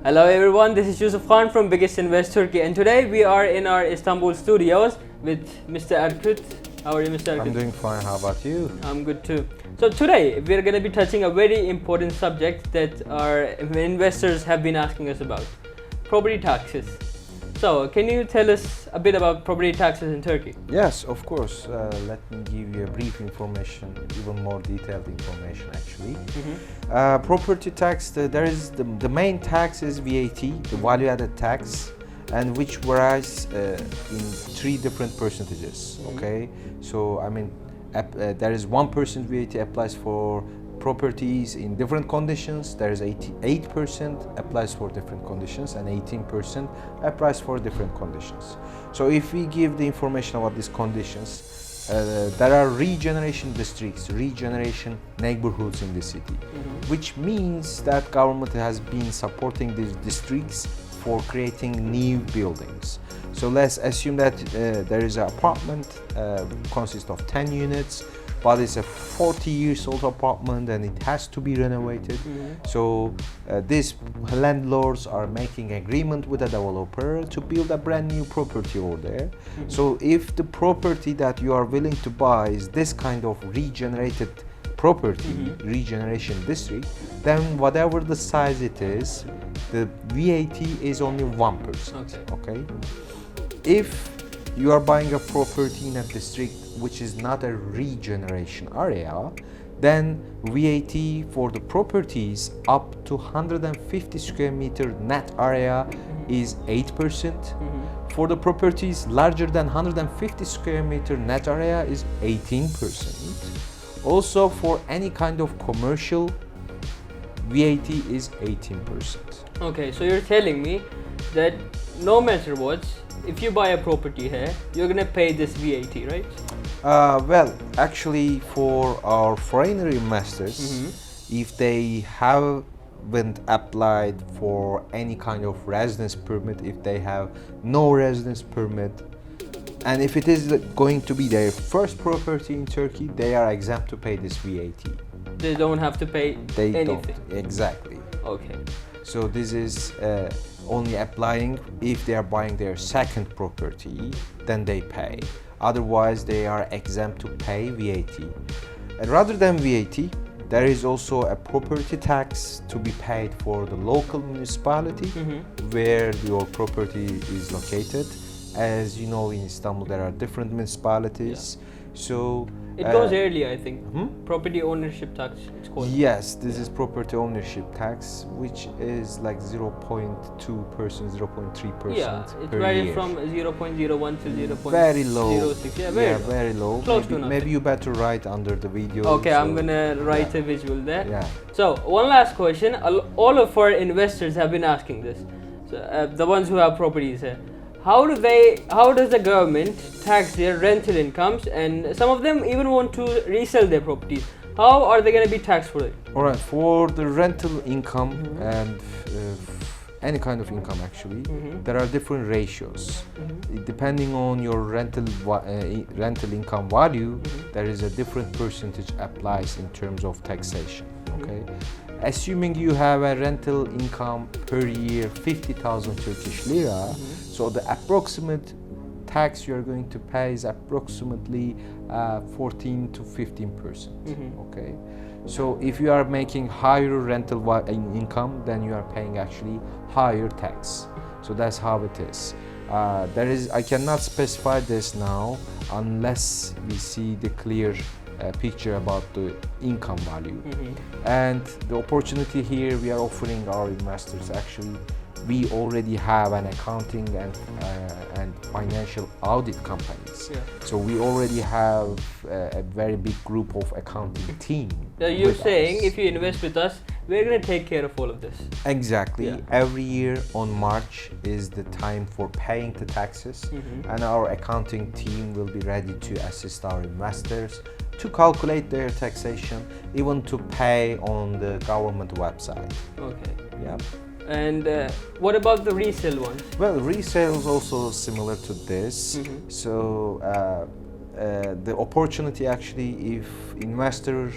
Hello everyone, this is Yusuf Khan from Biggest Invest Turkey, and today we are in our Istanbul studios with Mr. Erkut. How are you, Mr. Erkut? I'm doing fine, how about you? I'm good too. So today we're going to be touching a very important subject that our investors have been asking us about, property taxes. So can you tell us a bit about property taxes in Turkey? Yes, of course. Let me give you a brief information, even more detailed information actually. Property tax, the main tax is VAT, the value added tax, and which varies in 3 different percentages. Okay, so I mean there is 1% VAT applies for properties in different conditions, there is 88% applies for different conditions, and 18% applies for different conditions. So if we give the information about these conditions, there are regeneration districts, regeneration neighborhoods in the city, which means that government has been supporting these districts for creating new buildings. So let's assume that there is an apartment consists of 10 units, but it's a 40 years old apartment and it has to be renovated. So these landlords are making agreement with a developer to build a brand new property over there. So if the property that you are willing to buy is this kind of regenerated property, regeneration district, then whatever the size it is, the VAT is only 1%. Okay. If you are buying a property in a district which is not a regeneration area, then VAT for the properties up to 150 square meter net area is 8%. For the properties larger than 150 square meter net area is 18%. Also for any kind of commercial, VAT is 18%. Okay, so you're telling me that no matter what, if you buy a property here, you're gonna pay this VAT, right? Well, actually, for our foreigner investors, if they haven't applied for any kind of residence permit, if they have no residence permit, and if it is going to be their first property in Turkey, they are exempt to pay this VAT. They don't have to pay anything. Don't, exactly. Okay. So this is only applying if they are buying their second property, then they pay. Otherwise, they are exempt to pay VAT. And rather than VAT, there is also a property tax to be paid for the local municipality where your property is located. As you know, in Istanbul, there are different municipalities. So it goes yearly, I think. Property ownership tax, it's called. Yes, this is property ownership tax, which is like 0.2%, 0.3% Yeah, it per varies year. from 0.01 to 0.06. Very low. Yeah, very low. Close to nothing. Maybe you better write under the video. Okay, I'm gonna write a visual there. Yeah. So one last question. All of our investors have been asking this. So, the ones who have properties here. How does the government tax their rental incomes, and some of them even want to resell their properties? How are they going to be taxed for it? All right, for the rental income and any kind of income actually, there are different ratios. Depending on your rental income value, there is a different percentage applies in terms of taxation. Okay. Assuming you have a rental income per year 50,000 Turkish lira, so the approximate tax you are going to pay is approximately 14 to 15%. Okay, so if you are making higher rental income, then you are paying actually higher tax. So that's how it is. I cannot specify this now unless we see the clear picture about the income value. And the opportunity here we are offering our investors, actually we already have an accounting and financial audit companies. So we already have a very big group of accounting team. So you're saying if you invest with us, we're going to take care of all of this. Exactly. Every year on March is the time for paying the taxes, and our accounting team will be ready to assist our investors to calculate their taxation, even to pay on the government website. Okay. Yeah. And what about the resale ones? Well, resale is also similar to this. So the opportunity actually, if investors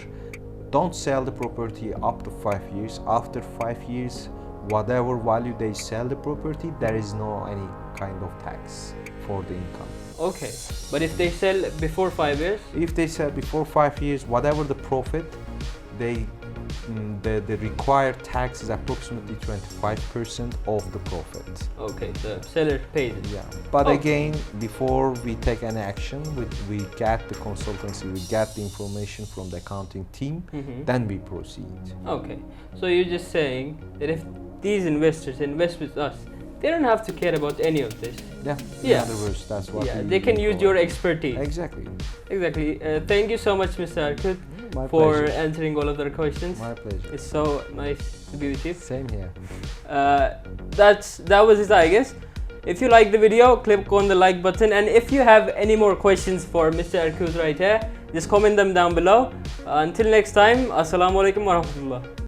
don't sell the property up to 5 years, after 5 years, whatever value they sell the property, there is no any kind of tax for the income. Okay, but if they sell before 5 years? If they sell before 5 years, whatever the profit, they the required tax is approximately 25% of the profit. Okay, the seller pays it. Yeah, but Oh. again, before we take any action, we get the consultancy, we get the information from the accounting team, then we proceed. Okay, so you're just saying that if these investors invest with us, they don't have to care about any of this. Yeah, Yeah. in other words, that's what They can use your provide. expertise. Exactly. Exactly. Thank you so much, Mr. Arkut, My for pleasure. answering all of their questions. My pleasure. It's so nice to be with you. Same here. That was it, I guess. If you like the video, click on the like button, and if you have any more questions for Mr. Arkut right here, just comment them down below. Until next time, Assalamu alaikum wa rahmatullah.